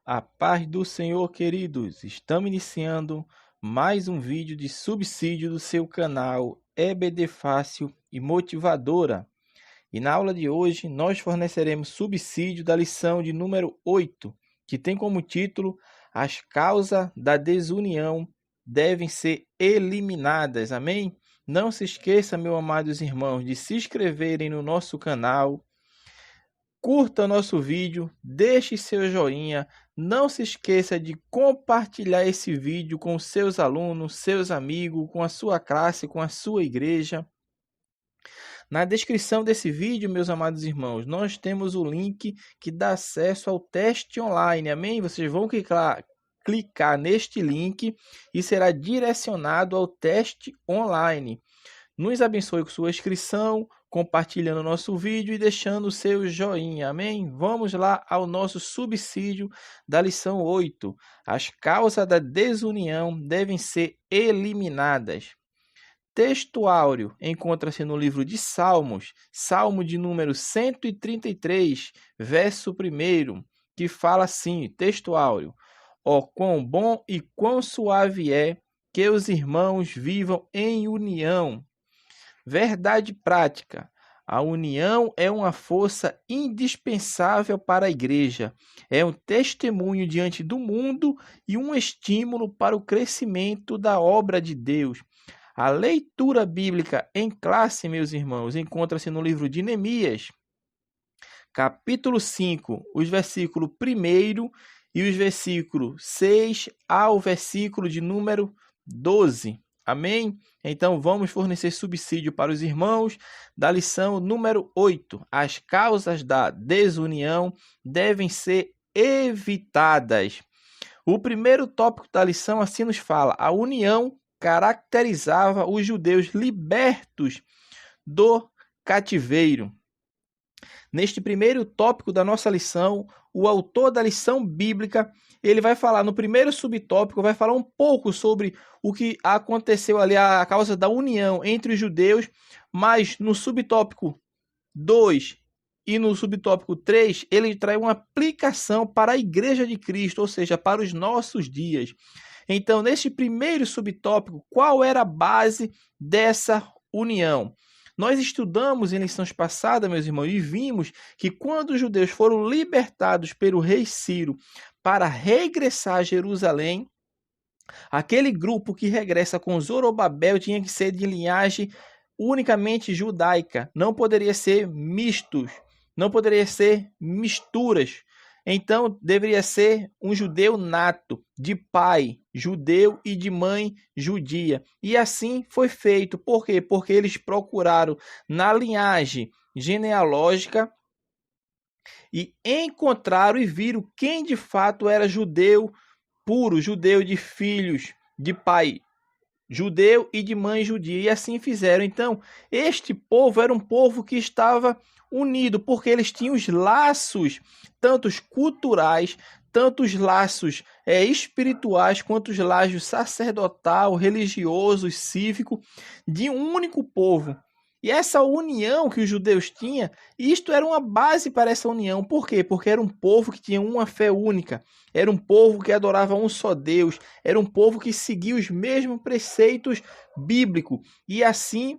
A paz do Senhor, queridos. Estamos iniciando mais um vídeo de subsídio do seu canal EBD Fácil e Motivadora. E na aula de hoje nós forneceremos subsídio da lição de número 8, que tem como título As causas da desunião devem ser eliminadas. Amém? Não se esqueça, meus amados irmãos, de se inscreverem no nosso canal. Curta nosso vídeo, deixe seu joinha, não se esqueça de compartilhar esse vídeo com seus alunos, seus amigos, com a sua classe, com a sua igreja. Na descrição desse vídeo, meus amados irmãos, nós temos o link que dá acesso ao teste online, amém? Vocês vão clicar neste link e será direcionado ao teste online. Nos abençoe com sua inscrição, compartilhando o nosso vídeo e deixando o seu joinha, amém? Vamos lá ao nosso subsídio da lição 8. As causas da desunião devem ser eliminadas. Texto áureo encontra-se no livro de Salmos, Salmo de número 133, verso 1, que fala assim, texto áureo: Ó, quão bom e quão suave é que os irmãos vivam em união. Verdade prática. A união é uma força indispensável para a igreja. É um testemunho diante do mundo e um estímulo para o crescimento da obra de Deus. A leitura bíblica em classe, meus irmãos, encontra-se no livro de Neemias, capítulo 5, os versículos 1 e os versículos 6 ao versículo de número 12. Amém? Então, vamos fornecer subsídio para os irmãos da lição número 8. As causas da desunião devem ser evitadas. O primeiro tópico da lição assim nos fala: a união caracterizava os judeus libertos do cativeiro. Neste primeiro tópico da nossa lição, o autor da lição bíblica, ele vai falar no primeiro subtópico, vai falar um pouco sobre o que aconteceu ali, a causa da união entre os judeus, mas no subtópico 2 e no subtópico 3, ele traz uma aplicação para a Igreja de Cristo, ou seja, para os nossos dias. Então, neste primeiro subtópico, qual era a base dessa união? Nós estudamos em lições passadas, meus irmãos, e vimos que quando os judeus foram libertados pelo rei Ciro para regressar a Jerusalém, aquele grupo que regressa com Zorobabel tinha que ser de linhagem unicamente judaica, não poderia ser mistos, não poderia ser misturas. Então, deveria ser um judeu nato, de pai judeu e de mãe judia. E assim foi feito. Por quê? Porque eles procuraram na linhagem genealógica e encontraram e viram quem de fato era judeu puro, judeu de filhos de pai judeu e de mãe judia, e assim fizeram. Então, este povo era um povo que estava unido, porque eles tinham os laços, tanto os culturais, tanto os laços espirituais, quanto os laços sacerdotal, religioso, cívico, de um único povo. E essa união que os judeus tinham, isto era uma base para essa união. Por quê? Porque era um povo que tinha uma fé única, era um povo que adorava um só Deus, era um povo que seguia os mesmos preceitos bíblicos. E assim,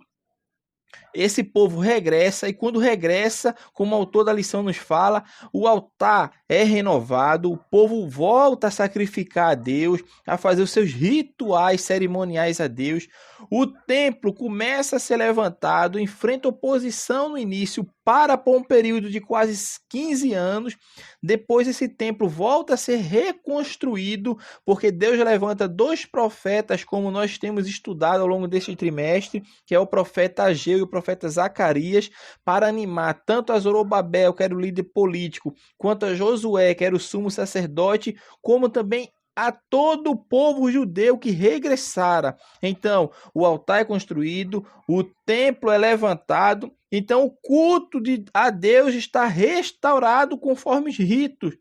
esse povo regressa, e quando regressa, como o autor da lição nos fala, o altar é renovado, o povo volta a sacrificar a Deus, a fazer os seus rituais cerimoniais a Deus. O templo começa a ser levantado, enfrenta oposição no início, para por um período de quase 15 anos. Depois esse templo volta a ser reconstruído, porque Deus levanta dois profetas, como nós temos estudado ao longo deste trimestre, que é o profeta Ageu e o profeta Zacarias, para animar tanto a Zorobabel, que era o líder político, quanto a Josué, que era o sumo sacerdote, como também a todo o povo judeu que regressara. Então, o altar é construído, o templo é levantado, então o culto a Deus está restaurado conforme os ritos.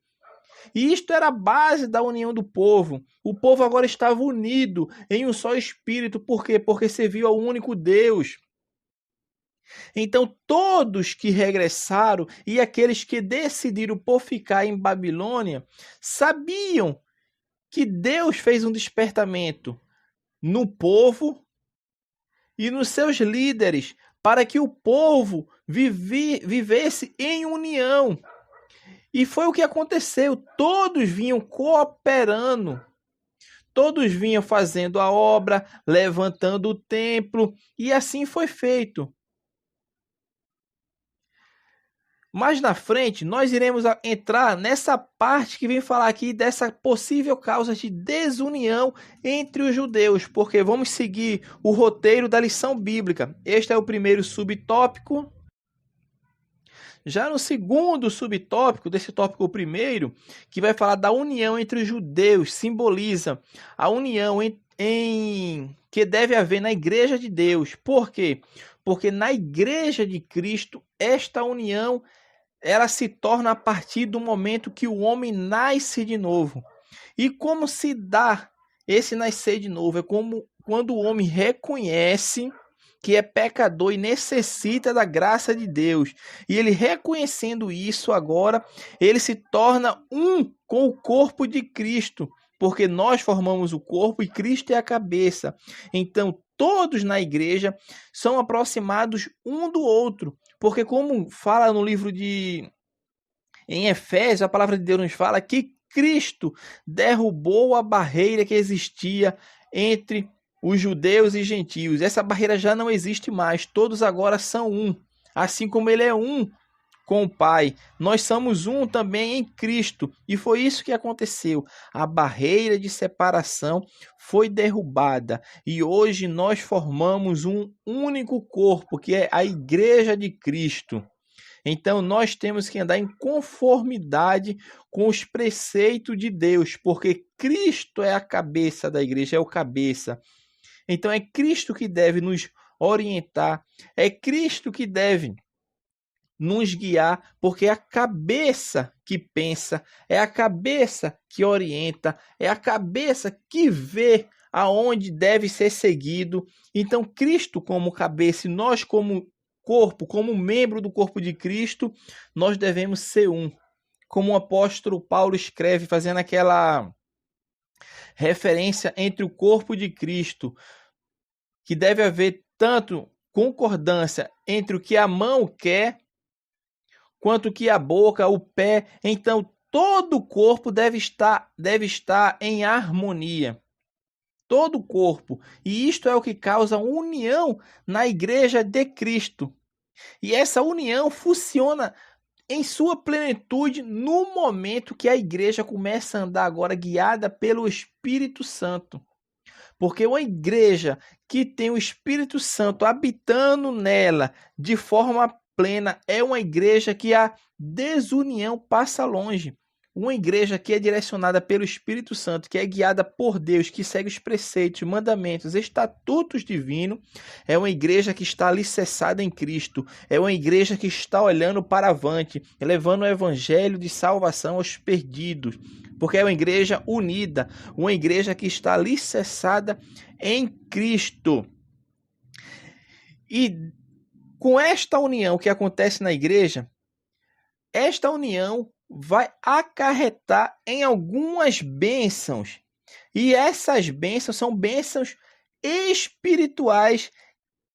E isto era a base da união do povo. O povo agora estava unido em um só espírito. Por quê? Porque serviu ao único Deus. Então, todos que regressaram e aqueles que decidiram por ficar em Babilônia sabiam que Deus fez um despertamento no povo e nos seus líderes para que o povo vivesse em união. E foi o que aconteceu. Todos vinham cooperando. Todos vinham fazendo a obra, levantando o templo, e assim foi feito. Mais na frente, nós iremos entrar nessa parte que vem falar aqui dessa possível causa de desunião entre os judeus, porque vamos seguir o roteiro da lição bíblica. Este é o primeiro subtópico. Já no segundo subtópico, desse tópico primeiro, que vai falar da união entre os judeus, simboliza a união que deve haver na igreja de Deus. Por quê? Porque na igreja de Cristo, esta união ela se torna a partir do momento que o homem nasce de novo. E como se dá esse nascer de novo? É como quando o homem reconhece que é pecador e necessita da graça de Deus. E ele reconhecendo isso agora, ele se torna um com o corpo de Cristo, porque nós formamos o corpo e Cristo é a cabeça. Então, todos na igreja são aproximados um do outro, porque como fala no livro em Efésios, a palavra de Deus nos fala que Cristo derrubou a barreira que existia entre os judeus e gentios. Essa barreira já não existe mais, todos agora são um, assim como ele é um com o Pai. Nós somos um também em Cristo, e foi isso que aconteceu. A barreira de separação foi derrubada, e hoje nós formamos um único corpo, que é a Igreja de Cristo. Então, nós temos que andar em conformidade com os preceitos de Deus, porque Cristo é a cabeça da igreja, é o cabeça. Então, é Cristo que deve nos orientar, é Cristo que deve nos guiar, porque é a cabeça que pensa, é a cabeça que orienta, é a cabeça que vê aonde deve ser seguido. Então, Cristo como cabeça e nós como corpo, como membro do corpo de Cristo, nós devemos ser um. Como o apóstolo Paulo escreve, fazendo aquela referência entre o corpo de Cristo, que deve haver tanto concordância entre o que a mão quer, quanto que a boca, o pé. Então, todo o corpo deve estar em harmonia. Todo o corpo. E isto é o que causa união na igreja de Cristo. E essa união funciona em sua plenitude no momento que a igreja começa a andar agora guiada pelo Espírito Santo. Porque uma igreja que tem o Espírito Santo habitando nela de forma plena é uma igreja que a desunião passa longe. Uma igreja que é direcionada pelo Espírito Santo, que é guiada por Deus, que segue os preceitos, mandamentos, estatutos divinos, é uma igreja que está alicerçada em Cristo, é uma igreja que está olhando para avante, levando o evangelho de salvação aos perdidos, porque é uma igreja unida, uma igreja que está alicerçada em Cristo. E com esta união que acontece na igreja, esta união vai acarretar em algumas bênçãos. E essas bênçãos são bênçãos espirituais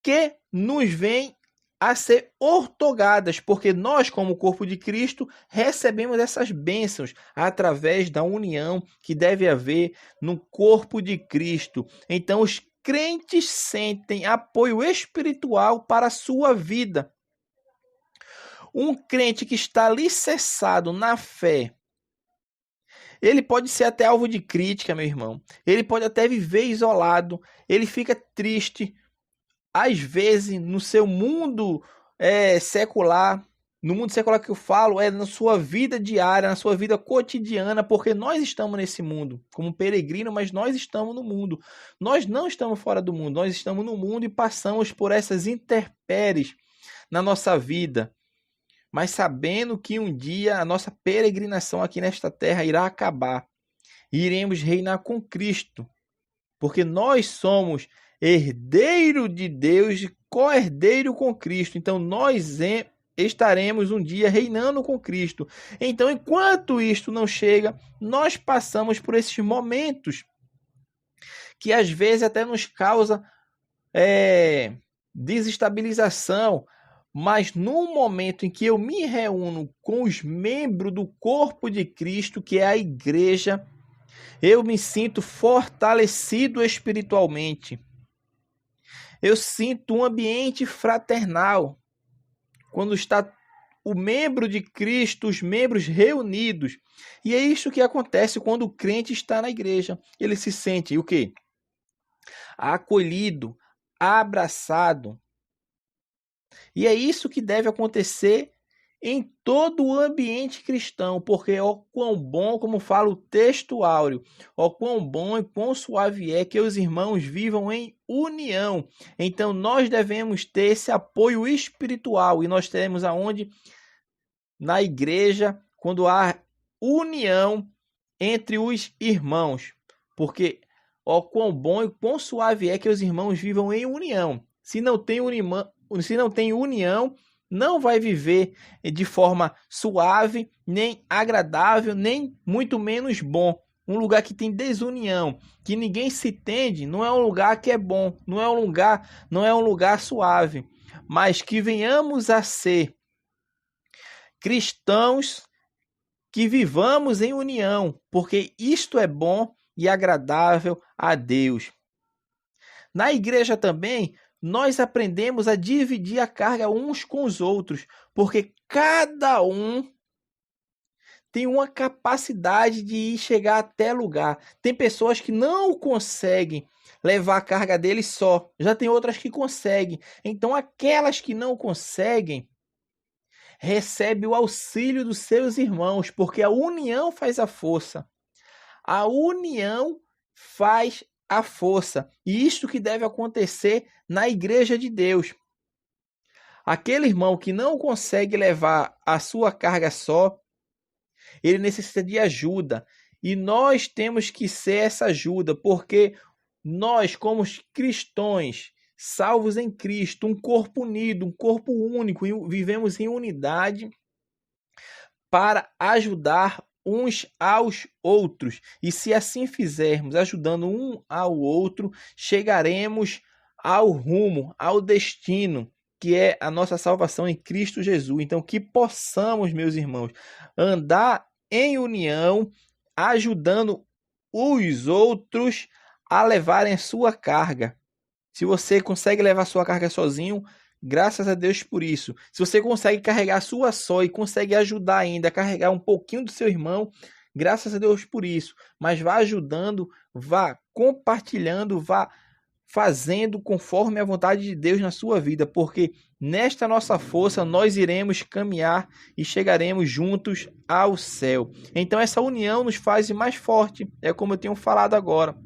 que nos vêm a ser ortogadas, porque nós, como corpo de Cristo, recebemos essas bênçãos através da união que deve haver no corpo de Cristo. Então, os crentes sentem apoio espiritual para a sua vida. Um crente que está alicerçado na fé, ele pode ser até alvo de crítica, meu irmão. Ele pode até viver isolado. Ele fica triste, às vezes, no seu mundo secular. No mundo secular que eu falo, é na sua vida diária, na sua vida cotidiana, porque nós estamos nesse mundo, como peregrino, mas nós estamos no mundo. Nós não estamos fora do mundo, nós estamos no mundo e passamos por essas intempéries na nossa vida. Mas sabendo que um dia a nossa peregrinação aqui nesta terra irá acabar. E iremos reinar com Cristo. Porque nós somos herdeiros de Deus co-herdeiro com Cristo. Então nós estaremos um dia reinando com Cristo. Então, enquanto isto não chega, nós passamos por esses momentos que às vezes até nos causa desestabilização, mas no momento em que eu me reúno com os membros do corpo de Cristo, que é a igreja, eu me sinto fortalecido espiritualmente. Eu sinto um ambiente fraternal. Quando está o membro de Cristo, os membros reunidos. E é isso que acontece quando o crente está na igreja. Ele se sente o quê? Acolhido, abraçado. E é isso que deve acontecer em todo o ambiente cristão, porque ó quão bom, como fala o texto áureo, ó quão bom e quão suave é que os irmãos vivam em união. Então nós devemos ter esse apoio espiritual, e nós teremos aonde? Na igreja, quando há união entre os irmãos, porque ó quão bom e quão suave é que os irmãos vivam em união. Se não tem união, não vai viver de forma suave, nem agradável, nem muito menos bom. Um lugar que tem desunião, que ninguém se entende, não é um lugar que é bom, não é um lugar suave. Mas que venhamos a ser cristãos que vivamos em união, porque isto é bom e agradável a Deus. Na igreja também, nós aprendemos a dividir a carga uns com os outros, porque cada um tem uma capacidade de chegar até lugar. Tem pessoas que não conseguem levar a carga deles só, já tem outras que conseguem. Então, aquelas que não conseguem, recebem o auxílio dos seus irmãos, porque a união faz a força. A união faz a força. E isto que deve acontecer na igreja de Deus. Aquele irmão que não consegue levar a sua carga só, ele necessita de ajuda. E nós temos que ser essa ajuda, porque nós, como cristãos, salvos em Cristo, um corpo unido, um corpo único, vivemos em unidade para ajudar uns aos outros. E se assim fizermos, ajudando um ao outro, chegaremos ao rumo, ao destino, que é a nossa salvação em Cristo Jesus. Então, que possamos, meus irmãos, andar em união, ajudando os outros a levarem a sua carga. Se você consegue levar a sua carga sozinho, graças a Deus por isso. Se você consegue carregar a sua só e consegue ajudar ainda a carregar um pouquinho do seu irmão, graças a Deus por isso. Mas vá ajudando, vá compartilhando, vá fazendo conforme a vontade de Deus na sua vida, porque nesta nossa força nós iremos caminhar e chegaremos juntos ao céu. Então essa união nos faz mais forte, é como eu tenho falado agora.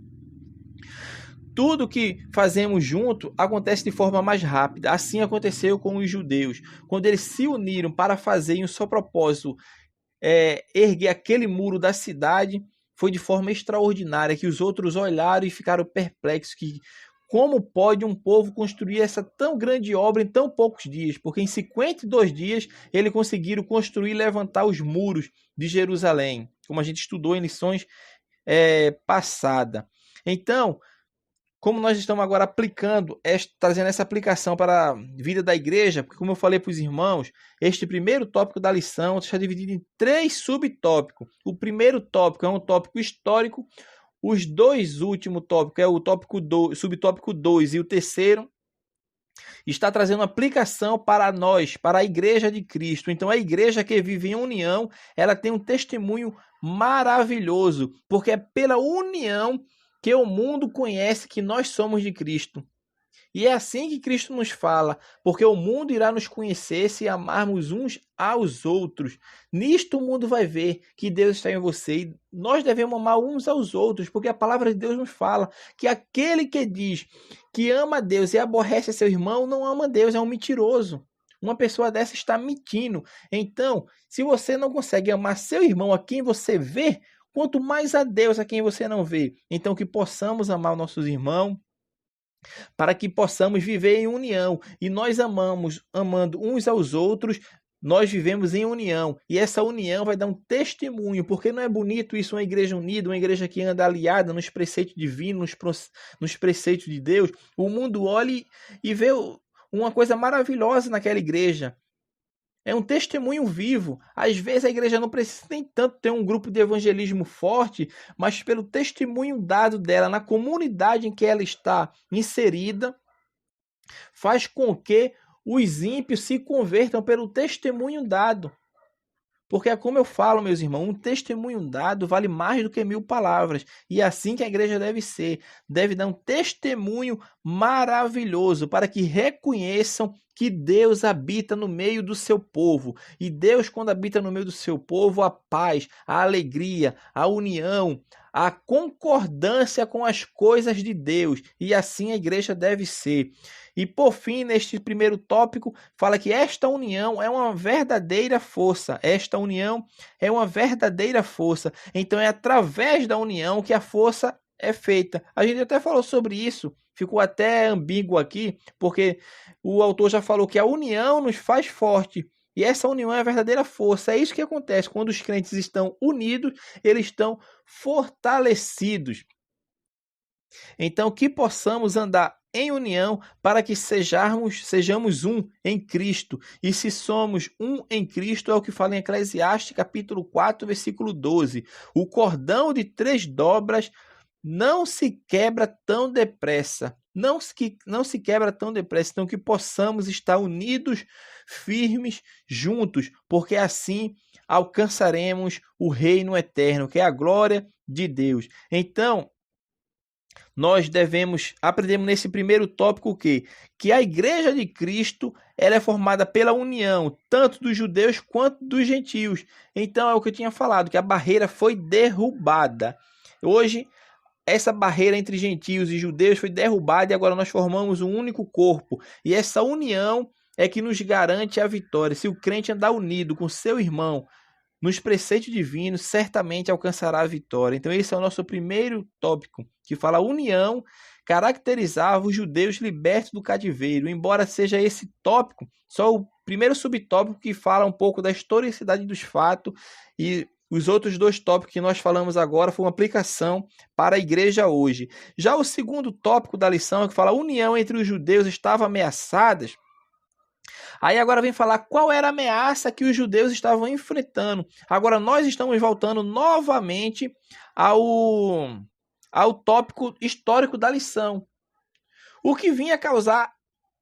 Tudo que fazemos junto acontece de forma mais rápida. Assim aconteceu com os judeus. Quando eles se uniram para fazer em um só propósito, erguer aquele muro da cidade, foi de forma extraordinária, que os outros olharam e ficaram perplexos, que como pode um povo construir essa tão grande obra em tão poucos dias? Porque em 52 dias eles conseguiram construir e levantar os muros de Jerusalém, como a gente estudou em lições passadas. Então, como nós estamos agora aplicando, trazendo essa aplicação para a vida da igreja, porque como eu falei para os irmãos, este primeiro tópico da lição está dividido em 3 subtópicos. O primeiro tópico é um tópico histórico, os 2 últimos tópicos é o subtópico 2 e o terceiro está trazendo aplicação para nós, para a igreja de Cristo. Então a igreja que vive em união, ela tem um testemunho maravilhoso, porque é pela união que o mundo conhece que nós somos de Cristo. E é assim que Cristo nos fala, porque o mundo irá nos conhecer se amarmos uns aos outros. Nisto o mundo vai ver que Deus está em você. E nós devemos amar uns aos outros, porque a palavra de Deus nos fala que aquele que diz que ama a Deus e aborrece seu irmão, não ama Deus, é um mentiroso. Uma pessoa dessa está mentindo. Então, se você não consegue amar seu irmão a quem você vê, quanto mais a Deus a quem você não vê. Então, que possamos amar os nossos irmãos, para que possamos viver em união. E nós amando uns aos outros, nós vivemos em união. E essa união vai dar um testemunho, porque não é bonito isso, uma igreja unida, uma igreja que anda aliada nos preceitos divinos, nos preceitos de Deus. O mundo olha e vê uma coisa maravilhosa naquela igreja. É um testemunho vivo. Às vezes a igreja não precisa nem tanto ter um grupo de evangelismo forte, mas pelo testemunho dado dela na comunidade em que ela está inserida, faz com que os ímpios se convertam pelo testemunho dado. Porque é como eu falo, meus irmãos, um testemunho dado vale mais do que 1000 palavras. E é assim que a igreja deve ser. Deve dar um testemunho maravilhoso para que reconheçam que Deus habita no meio do seu povo. E Deus, quando habita no meio do seu povo, a paz, a alegria, a união, a concordância com as coisas de Deus. E assim a igreja deve ser. E por fim, neste primeiro tópico, fala que esta união é uma verdadeira força. Esta união é uma verdadeira força. Então é através da união que a força é feita. A gente até falou sobre isso, ficou até ambíguo aqui, porque o autor já falou que a união nos faz forte. E essa união é a verdadeira força. É isso que acontece quando os crentes estão unidos, eles estão fortalecidos. Então, que possamos andar em união para que sejamos um em Cristo. E se somos um em Cristo, é o que fala em Eclesiastes, capítulo 4, versículo 12. O cordão de 3 dobras não se quebra tão depressa. Não se quebra tão depressa. Então, que possamos estar unidos, firmes, juntos, porque assim alcançaremos o reino eterno, que é a glória de Deus. Então, nós aprendemos nesse primeiro tópico o quê? Que a igreja de Cristo ela é formada pela união, tanto dos judeus quanto dos gentios. Então é o que eu tinha falado, que a barreira foi derrubada. Hoje, essa barreira entre gentios e judeus foi derrubada e agora nós formamos um único corpo. E essa união é que nos garante a vitória. Se o crente andar unido com seu irmão, nos preceitos divinos, certamente alcançará a vitória. Então esse é o nosso primeiro tópico, que fala a união caracterizava os judeus libertos do cativeiro. Embora seja esse tópico, só o primeiro subtópico que fala um pouco da historicidade dos fatos, e os outros 2 tópicos que nós falamos agora foi uma aplicação para a igreja hoje. Já o segundo tópico da lição é que fala a união entre os judeus estava ameaçada. Aí agora vem falar qual era a ameaça que os judeus estavam enfrentando. Agora nós estamos voltando novamente ao tópico histórico da lição. O que vinha causar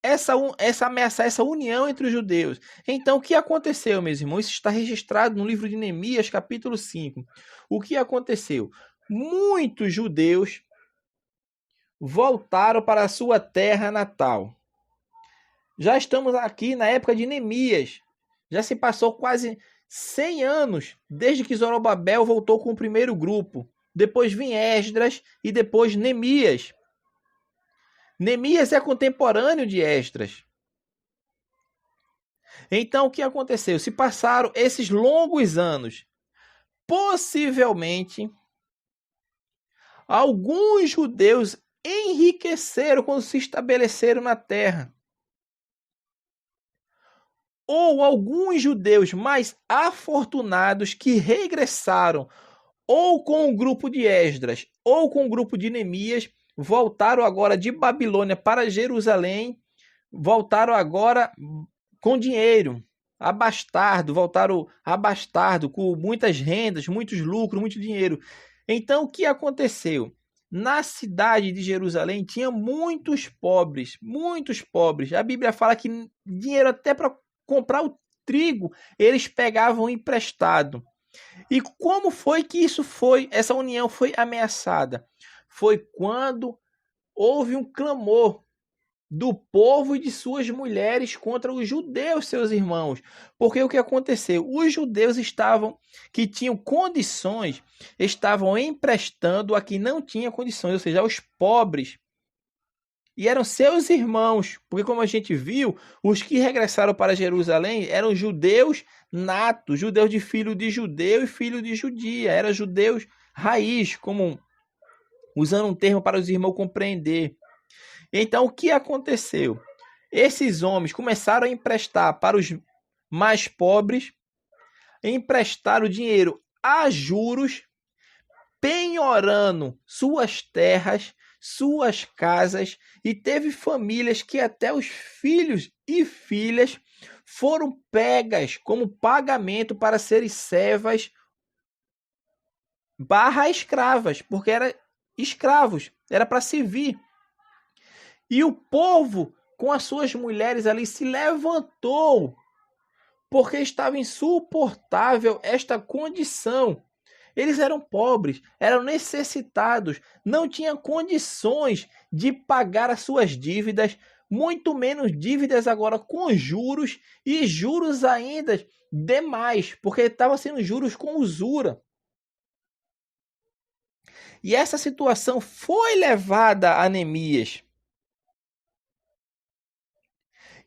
essa ameaça, essa união entre os judeus. Então, o que aconteceu, meus irmãos? Isso está registrado no livro de Neemias, capítulo 5. O que aconteceu? Muitos judeus voltaram para a sua terra natal. Já estamos aqui na época de Neemias. Já se passou quase 100 anos desde que Zorobabel voltou com o primeiro grupo. Depois vem Esdras e depois Neemias. Neemias é contemporâneo de Esdras. Então, o que aconteceu? Se passaram esses longos anos. Possivelmente, alguns judeus enriqueceram quando se estabeleceram na terra. Ou alguns judeus mais afortunados que regressaram ou com o grupo de Esdras ou com o grupo de Neemias, voltaram agora de Babilônia para Jerusalém, voltaram agora com dinheiro, voltaram abastardo, com muitas rendas, muitos lucros, muito dinheiro. Então, o que aconteceu? Na cidade de Jerusalém tinha muitos pobres. A Bíblia fala que dinheiro até para comprar o trigo, eles pegavam emprestado. E como foi que essa união foi ameaçada? Foi quando houve um clamor do povo e de suas mulheres contra os judeus, seus irmãos. Porque o que aconteceu? Os judeus que tinham condições, estavam emprestando a quem não tinha condições, ou seja, aos pobres. E eram seus irmãos, porque como a gente viu, os que regressaram para Jerusalém eram judeus natos, judeus de filho de judeu e filho de judia, eram judeus raiz, como usando um termo para os irmãos compreender. Então, o que aconteceu? Esses homens começaram a emprestar para os mais pobres, emprestaram dinheiro a juros, penhorando suas terras, suas casas, e teve famílias que até os filhos e filhas foram pegas como pagamento para serem servas barra escravas, porque eram escravos, era para servir. E o povo, com as suas mulheres ali, se levantou, porque estava insuportável esta condição. Eles eram pobres, eram necessitados, não tinham condições de pagar as suas dívidas, muito menos dívidas agora com juros, e juros ainda demais, porque estava sendo juros com usura. E essa situação foi levada a Neemias.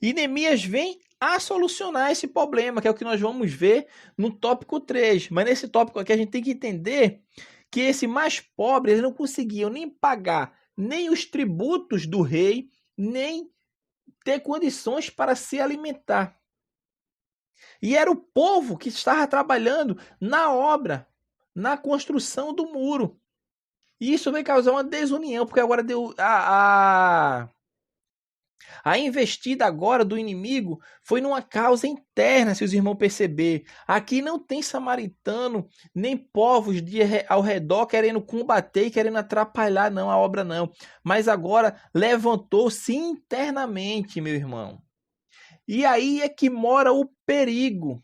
E Neemias vem a solucionar esse problema, que é o que nós vamos ver no tópico 3. Mas nesse tópico aqui a gente tem que entender que esse mais pobre, eles não conseguiam nem pagar nem os tributos do rei, nem ter condições para se alimentar. E era o povo que estava trabalhando na obra, na construção do muro. E isso vai causar uma desunião, porque agora deu a investida agora do inimigo foi numa causa interna, se os irmãos perceber. Aqui não tem samaritano, nem povos ao redor querendo combater e querendo atrapalhar não, a obra não. Mas agora levantou-se internamente, meu irmão. E aí é que mora o perigo.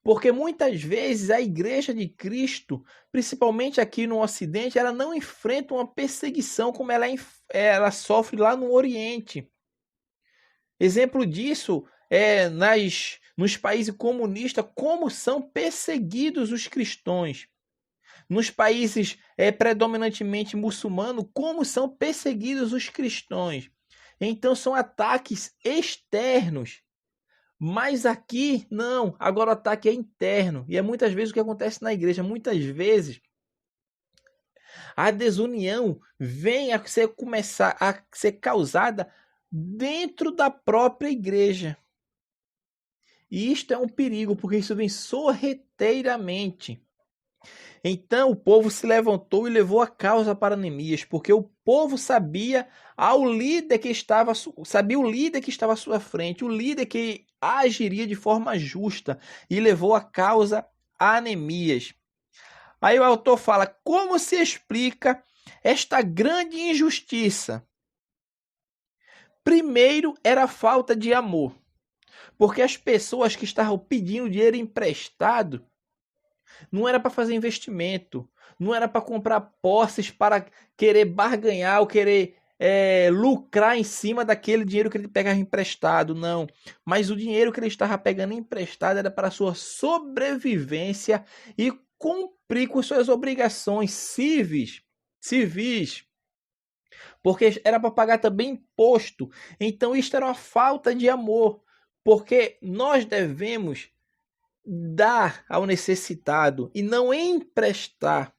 Porque muitas vezes a igreja de Cristo, principalmente aqui no Ocidente, ela não enfrenta uma perseguição como ela sofre lá no Oriente. Exemplo disso é nos países comunistas, como são perseguidos os cristãos. Nos países predominantemente muçulmanos, como são perseguidos os cristãos. Então são ataques externos. Mas aqui, não. Agora o ataque é interno. E é muitas vezes o que acontece na igreja. Muitas vezes a desunião vem começar a ser causada dentro da própria igreja. E isto é um perigo, porque isso vem sorrateiramente. Então o povo se levantou e levou a causa para Neemias, porque o povo sabia o líder que estava à sua frente, o líder que agiria de forma justa, e levou a causa a Neemias. Aí o autor fala: como se explica esta grande injustiça? Primeiro era a falta de amor, porque as pessoas que estavam pedindo dinheiro emprestado não era para fazer investimento, não era para comprar posses para querer barganhar ou querer lucrar em cima daquele dinheiro que ele pegava emprestado, não. Mas o dinheiro que ele estava pegando emprestado era para a sua sobrevivência e cumprir com suas obrigações civis, porque era para pagar também imposto. Então isto era uma falta de amor, porque nós devemos dar ao necessitado e não emprestar.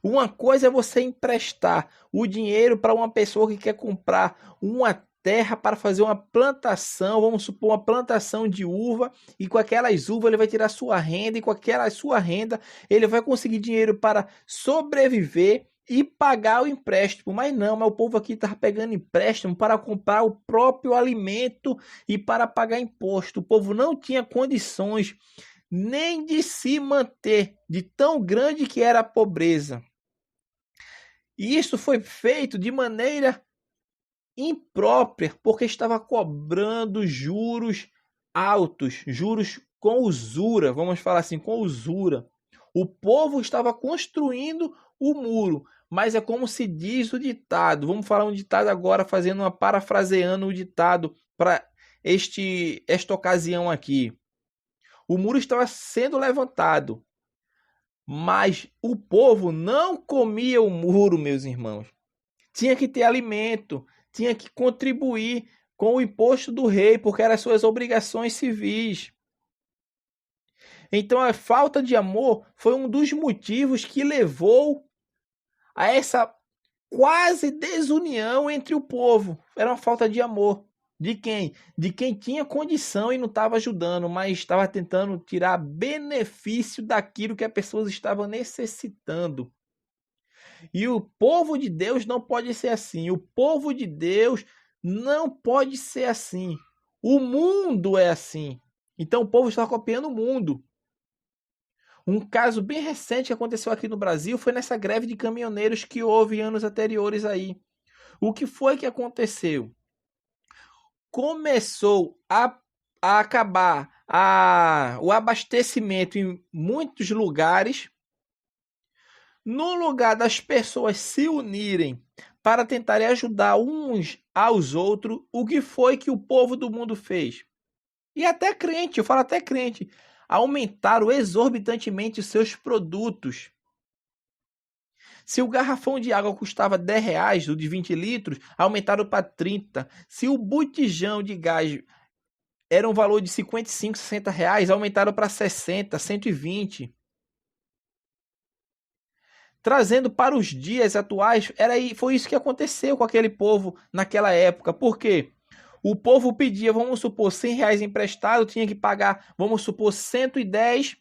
Uma coisa é você emprestar o dinheiro para uma pessoa que quer comprar uma terra para fazer uma plantação, vamos supor uma plantação de uva, e com aquelas uvas ele vai tirar sua renda, e com aquela sua renda ele vai conseguir dinheiro para sobreviver e pagar o empréstimo. Mas o povo aqui estava pegando empréstimo para comprar o próprio alimento e para pagar imposto. O povo não tinha condições nem de se manter, de tão grande que era a pobreza. E isso foi feito de maneira imprópria, porque estava cobrando juros altos, juros com usura, vamos falar assim, com usura. O povo estava construindo o muro, mas é como se diz o ditado. Vamos falar um ditado agora, parafraseando o ditado para esta ocasião aqui. O muro estava sendo levantado, mas o povo não comia o muro, meus irmãos. Tinha que ter alimento, tinha que contribuir com o imposto do rei, porque eram suas obrigações civis. Então a falta de amor foi um dos motivos que levou a essa quase desunião entre o povo. Era uma falta de amor. De quem? De quem tinha condição e não estava ajudando, mas estava tentando tirar benefício daquilo que as pessoas estavam necessitando. E o povo de Deus não pode ser assim. O povo de Deus não pode ser assim. O mundo é assim. Então o povo está copiando o mundo. Um caso bem recente que aconteceu aqui no Brasil foi nessa greve de caminhoneiros que houve em anos anteriores aí. O que foi que aconteceu? Começou a acabar o abastecimento em muitos lugares. No lugar das pessoas se unirem para tentarem ajudar uns aos outros, o que foi que o povo do mundo fez? E até crente, eu falo até crente, aumentaram exorbitantemente os seus produtos. Se o garrafão de água custava R$10, o de 20 litros, aumentaram para 30. Se o botijão de gás era um valor de 55, 60 reais, aumentaram para 60, 120. Trazendo para os dias atuais, foi isso que aconteceu com aquele povo naquela época. Por quê? O povo pedia, vamos supor, R$100 emprestado, tinha que pagar, vamos supor, 110.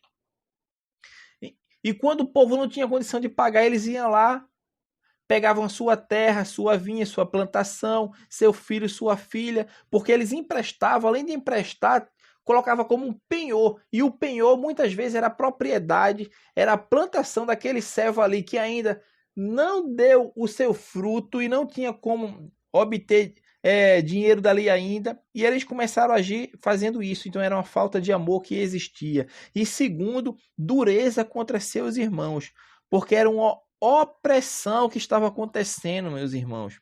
E quando o povo não tinha condição de pagar, eles iam lá, pegavam sua terra, sua vinha, sua plantação, seu filho, sua filha, porque eles emprestavam, além de emprestar, colocava como um penhor, e o penhor muitas vezes era a propriedade, era a plantação daquele servo ali que ainda não deu o seu fruto e não tinha como obter dinheiro dali ainda, e eles começaram a agir fazendo isso. Então era uma falta de amor que existia. E segundo, dureza contra seus irmãos, porque era uma opressão que estava acontecendo, meus irmãos.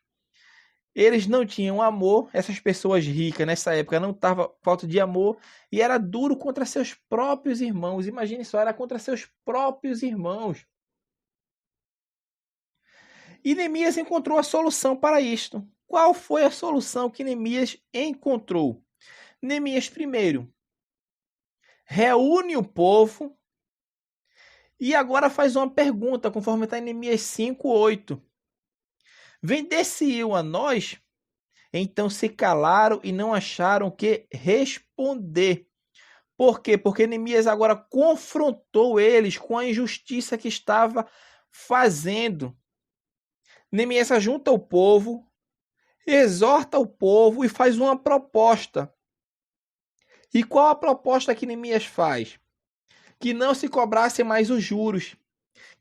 Eles não tinham amor, essas pessoas ricas nessa época não estavam falta de amor, e era duro contra seus próprios irmãos. Imagine só, era contra seus próprios irmãos. E Neemias encontrou a solução para isto. Qual foi a solução que Neemias encontrou? Neemias, primeiro, reúne o povo e agora faz uma pergunta, conforme está em Neemias 5:8. Vendesse-o a nós? Então se calaram e não acharam que responder. Por quê? Porque Neemias agora confrontou eles com a injustiça que estava fazendo. Neemias junta o povo, exorta o povo e faz uma proposta. E qual a proposta que Neemias faz? Que não se cobrasse mais os juros,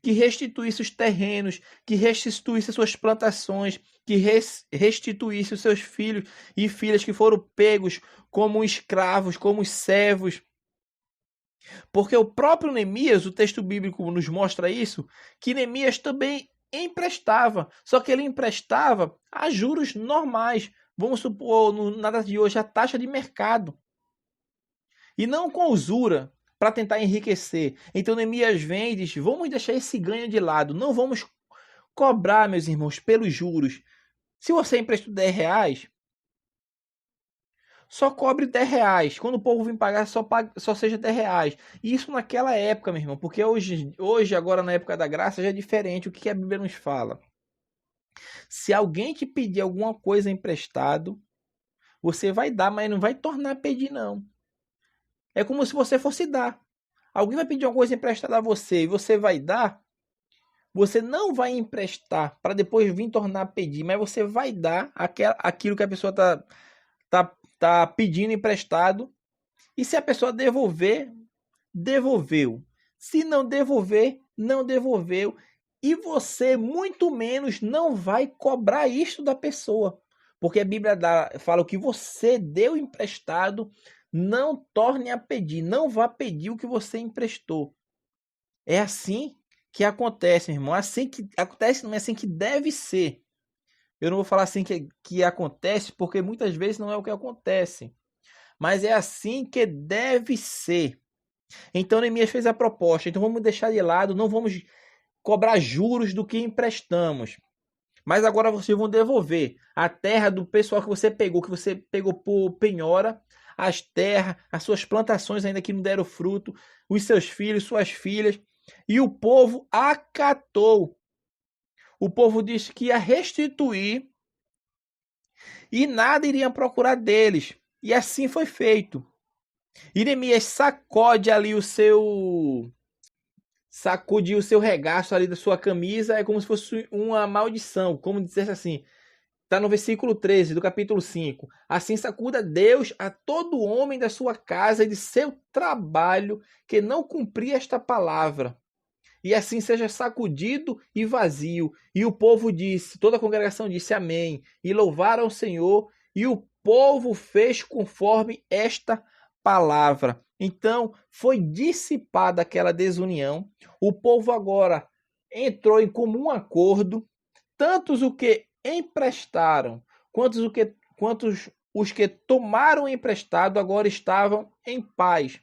que restituísse os terrenos, que restituísse suas plantações, que restituísse os seus filhos e filhas que foram pegos como escravos, como servos. Porque o próprio Neemias, o texto bíblico nos mostra isso, que Neemias também emprestava, só que ele emprestava a juros normais, vamos supor, na data de hoje, a taxa de mercado, e não com usura, para tentar enriquecer. Então Neemias vem e diz, vamos deixar esse ganho de lado, não vamos cobrar, meus irmãos, pelos juros. Se você emprestou R$10, só cobre R$10. Quando o povo vir pagar, só seja R$10. E isso naquela época, meu irmão, porque hoje, agora na época da graça, já é diferente. O que a Bíblia nos fala? Se alguém te pedir alguma coisa emprestado, você vai dar, mas não vai tornar a pedir, não. É como se você fosse dar. Alguém vai pedir uma coisa emprestada a você e você vai dar, você não vai emprestar para depois vir tornar a pedir, mas você vai dar aquilo que a pessoa tá pedindo emprestado. E se a pessoa devolver, devolveu. Se não devolver, não devolveu. E você, muito menos, não vai cobrar isto da pessoa. Porque a Bíblia fala o que você deu emprestado, não torne a pedir. Não vá pedir o que você emprestou. É assim que acontece, meu irmão. É assim que acontece, não é assim que deve ser. Eu não vou falar assim que acontece, porque muitas vezes não é o que acontece. Mas é assim que deve ser. Então Neemias fez a proposta. Então vamos deixar de lado, não vamos cobrar juros do que emprestamos. Mas agora vocês vão devolver a terra do pessoal que você pegou por penhora, as terras, as suas plantações ainda que não deram fruto, os seus filhos, suas filhas. E o povo acatou. o povo disse que ia restituir e nada iriam procurar deles. E assim foi feito. E Neemias sacudiu o seu regaço ali da sua camisa, é como se fosse uma maldição, como dissesse assim, está no versículo 13 do capítulo 5. Assim sacuda Deus a todo homem da sua casa e de seu trabalho que não cumprir esta palavra. E assim seja sacudido e vazio. E o povo disse, toda a congregação disse amém. E louvaram o Senhor. E o povo fez conforme esta palavra. Então foi dissipada aquela desunião. O povo agora entrou em comum acordo. Tantos o que emprestaram, quantos os que tomaram emprestado agora estavam em paz.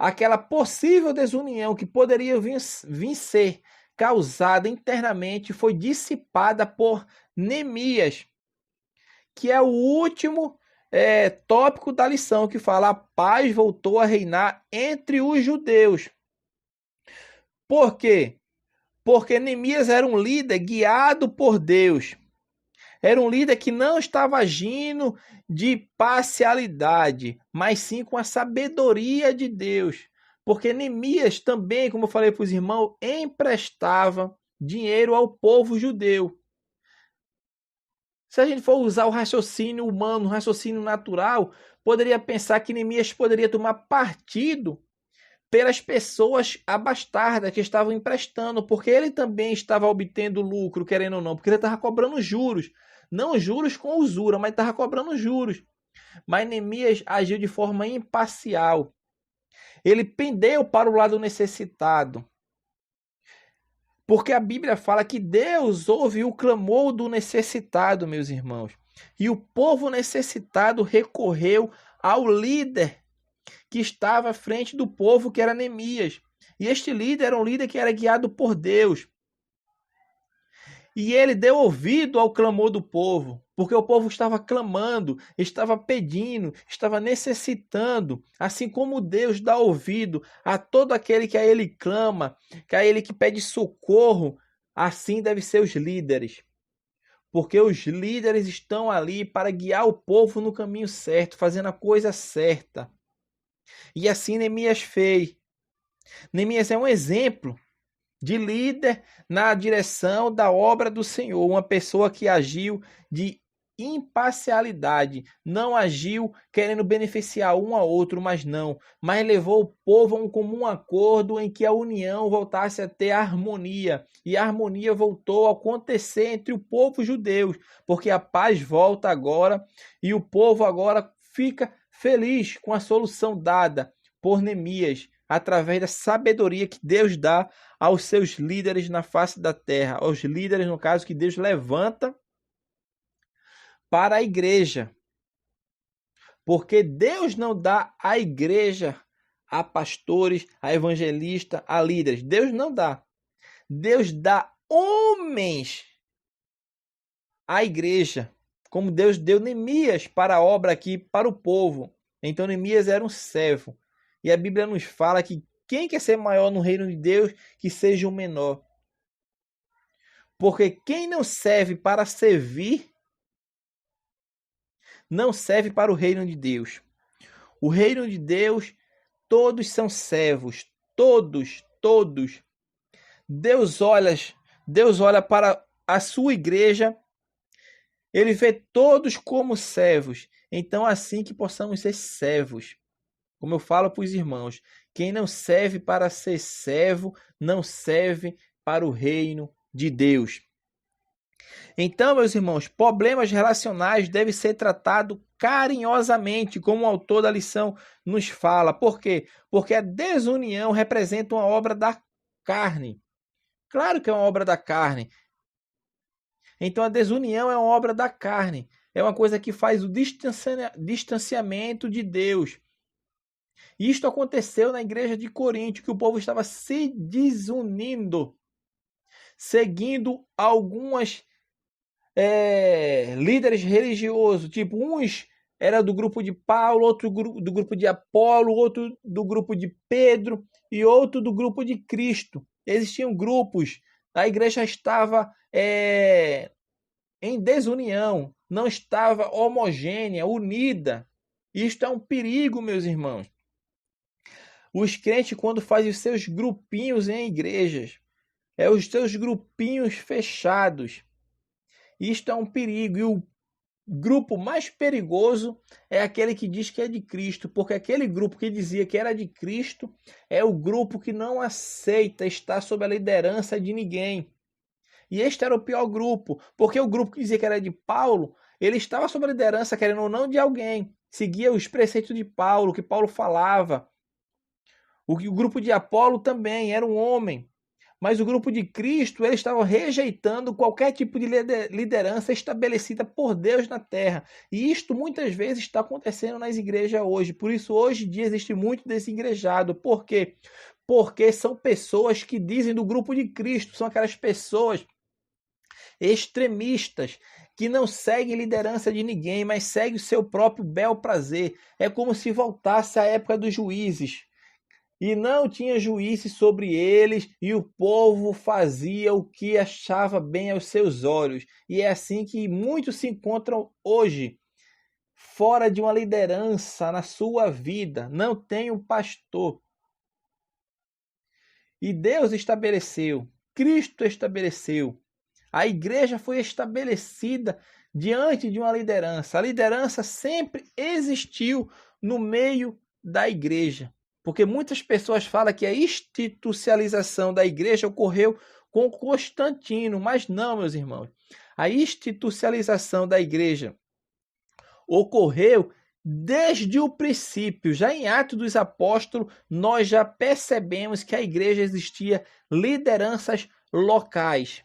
Aquela possível desunião que poderia vir ser causada internamente foi dissipada por Neemias, que é o último tópico da lição, que fala: a paz voltou a reinar entre os judeus. Por quê? Porque Neemias era um líder guiado por Deus. Era um líder que não estava agindo de parcialidade, mas sim com a sabedoria de Deus. Porque Neemias também, como eu falei para os irmãos, emprestava dinheiro ao povo judeu. Se a gente for usar o raciocínio humano, o raciocínio natural, poderia pensar que Neemias poderia tomar partido pelas pessoas abastardas que estavam emprestando, porque ele também estava obtendo lucro, querendo ou não, porque ele estava cobrando juros. Não juros com usura, mas estava cobrando juros. Mas Neemias agiu de forma imparcial. Ele pendeu para o lado necessitado. Porque a Bíblia fala que Deus ouve o clamor do necessitado, meus irmãos. E o povo necessitado recorreu ao líder que estava à frente do povo, que era Neemias. E este líder era um líder que era guiado por Deus. E ele deu ouvido ao clamor do povo, porque o povo estava clamando, estava pedindo, estava necessitando, assim como Deus dá ouvido a todo aquele que a ele clama, que a ele que pede socorro, assim devem ser os líderes. Porque os líderes estão ali para guiar o povo no caminho certo, fazendo a coisa certa. E assim Neemias fez. Neemias é um exemplo de líder na direção da obra do Senhor, uma pessoa que agiu de imparcialidade, não agiu querendo beneficiar um ao outro, mas levou o povo a um comum acordo em que a união voltasse a ter harmonia, e a harmonia voltou a acontecer entre o povo judeu, porque a paz volta agora e o povo agora fica feliz com a solução dada por Neemias, através da sabedoria que Deus dá aos seus líderes na face da terra, aos líderes, no caso, que Deus levanta para a igreja. Porque Deus não dá à igreja, a pastores, a evangelistas, a líderes. Deus não dá. Deus dá homens à igreja, como Deus deu Neemias para a obra aqui, para o povo. Então Neemias era um servo. E a Bíblia nos fala que quem quer ser maior no reino de Deus, que seja o menor. Porque quem não serve para servir, não serve para o reino de Deus. O reino de Deus, todos são servos. Todos. Deus olha para a sua igreja, ele vê todos como servos. Então, assim que possamos ser servos. Como eu falo para os irmãos, quem não serve para ser servo, não serve para o reino de Deus. Então, meus irmãos, problemas relacionais devem ser tratados carinhosamente, como o autor da lição nos fala. Por quê? Porque a desunião representa uma obra da carne. Claro que é uma obra da carne. Então, a desunião é uma obra da carne. É uma coisa que faz o distanciamento de Deus. Isto aconteceu na igreja de Corinto, que o povo estava se desunindo, seguindo algumas líderes religiosos, tipo, uns era do grupo de Paulo, outro do grupo de Apolo, outro do grupo de Pedro e outro do grupo de Cristo. Existiam grupos A igreja estava em desunião, não estava homogênea, unida. Isto é um perigo, meus irmãos. Os crentes, quando fazem os seus grupinhos em igrejas, os seus grupinhos fechados, isto é um perigo. E o grupo mais perigoso é aquele que diz que é de Cristo, porque aquele grupo que dizia que era de Cristo é o grupo que não aceita estar sob a liderança de ninguém. E este era o pior grupo, porque o grupo que dizia que era de Paulo, ele estava sob a liderança, querendo ou não, de alguém. Seguia os preceitos de Paulo, que Paulo falava. O grupo de Apolo também era um homem. Mas o grupo de Cristo, eles estavam rejeitando qualquer tipo de liderança estabelecida por Deus na terra. E isto muitas vezes está acontecendo nas igrejas hoje. Por isso, hoje em dia, existe muito desigrejado. Por quê? Porque são pessoas que dizem do grupo de Cristo, são aquelas pessoas extremistas, que não seguem liderança de ninguém, mas seguem o seu próprio bel prazer. É como se voltasse à época dos juízes. E não tinha juízes sobre eles, e o povo fazia o que achava bem aos seus olhos. E é assim que muitos se encontram hoje, fora de uma liderança na sua vida. Não tem um pastor. E Deus estabeleceu, Cristo estabeleceu. A igreja foi estabelecida diante de uma liderança. A liderança sempre existiu no meio da igreja. Porque muitas pessoas falam que a institucionalização da igreja ocorreu com Constantino, mas não, meus irmãos. A institucionalização da igreja ocorreu desde o princípio. Já em Atos dos Apóstolos, nós já percebemos que a igreja existia lideranças locais.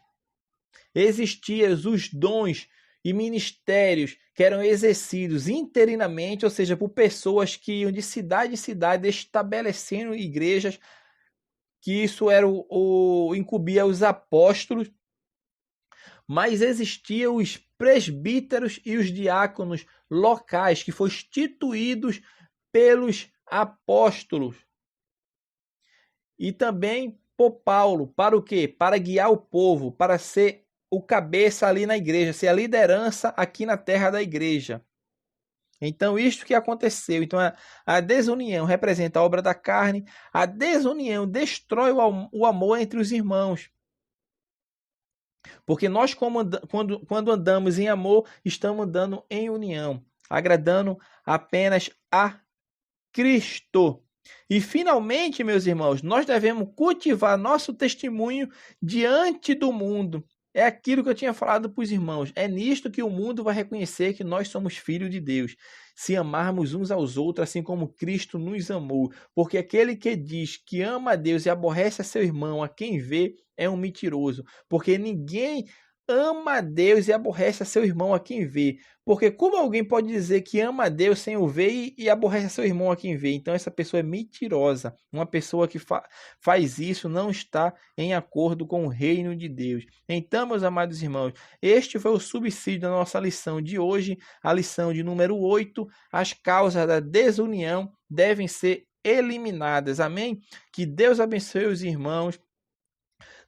Existiam os dons e ministérios que eram exercidos interinamente, ou seja, por pessoas que iam de cidade em cidade estabelecendo igrejas, que isso era incumbia os apóstolos, mas existiam os presbíteros e os diáconos locais, que foram instituídos pelos apóstolos. E também por Paulo, para o quê? Para guiar o povo, para ser o cabeça ali na igreja, ser a liderança aqui na terra da igreja. Então, isto que aconteceu. Então, a desunião representa a obra da carne, a desunião destrói o amor entre os irmãos. Porque nós, quando andamos em amor, estamos andando em união, agradando apenas a Cristo. E finalmente, meus irmãos, nós devemos cultivar nosso testemunho diante do mundo. É aquilo que eu tinha falado para os irmãos. É nisto que o mundo vai reconhecer que nós somos filhos de Deus. Se amarmos uns aos outros, assim como Cristo nos amou. Porque aquele que diz que ama a Deus e aborrece a seu irmão, a quem vê, é um mentiroso. Porque ninguém ama a Deus e aborrece a seu irmão a quem vê. Porque como alguém pode dizer que ama a Deus sem o ver e aborrece a seu irmão a quem vê? Então essa pessoa é mentirosa. Uma pessoa que faz isso não está em acordo com o reino de Deus. Então, meus amados irmãos, este foi o subsídio da nossa lição de hoje, a lição de número 8. As causas da desunião devem ser eliminadas. Amém? Que Deus abençoe os irmãos.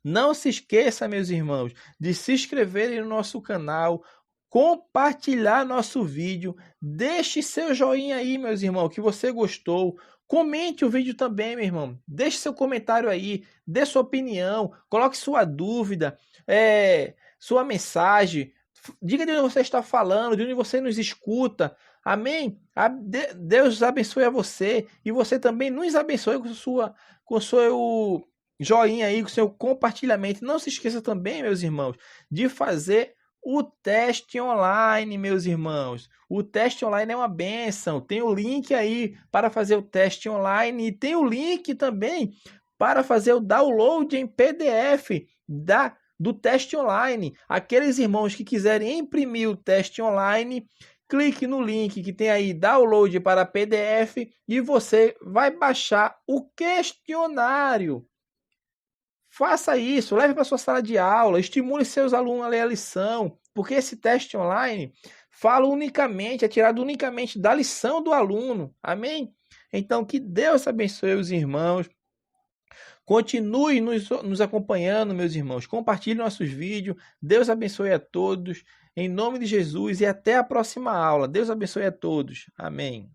Não se esqueça, meus irmãos, de se inscreverem no nosso canal, compartilhar nosso vídeo, deixe seu joinha aí, meus irmãos, que você gostou. Comente o vídeo também, meu irmão. Deixe seu comentário aí, dê sua opinião, coloque sua dúvida, sua mensagem. Diga de onde você está falando, de onde você nos escuta. Amém? Deus abençoe a você e você também nos abençoe com seu joinha aí, com seu compartilhamento. Não se esqueça também, meus irmãos, de fazer o teste online, meus irmãos. O teste online é uma bênção. Tem o link aí para fazer o teste online e tem o link também para fazer o download em PDF do teste online. Aqueles irmãos que quiserem imprimir o teste online, clique no link que tem aí download para PDF e você vai baixar o questionário. Faça isso, leve para sua sala de aula, estimule seus alunos a ler a lição, porque esse teste online é tirado unicamente da lição do aluno. Amém? Então, que Deus abençoe os irmãos. Continue nos acompanhando, meus irmãos. Compartilhe nossos vídeos. Deus abençoe a todos. Em nome de Jesus e até a próxima aula. Deus abençoe a todos. Amém.